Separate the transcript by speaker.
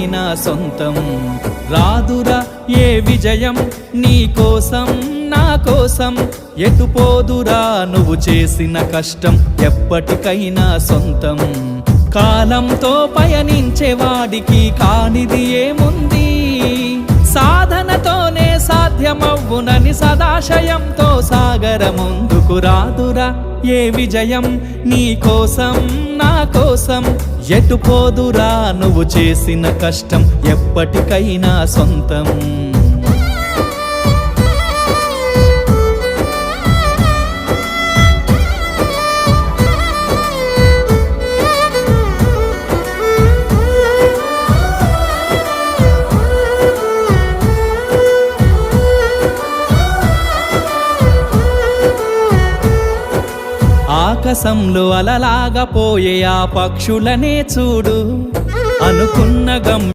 Speaker 1: ఎప్పటికైనా సొంతం. రాదురా ఏ విజయం నీ కోసం నా కోసం, ఎటుపోదురా నువ్వు చేసిన కష్టం ఎప్పటికైనా సొంతం. కాలంతో పయనించేవాడికి కానిది ఏముంది, సాధనతోనే సాధ్యమవ్వునని సదాశయంతో సాగర ముందుకు. రాదురా ఏ విజయం నీ కోసం నా కోసం, ఎటుపోదురా నువ్వు చేసిన కష్టం ఎప్పటికైనా సొంతం. ఆకాశంలో అలలాగా పోయే ఆ పక్షులనే చూడు, అనుకున్న గమ్యం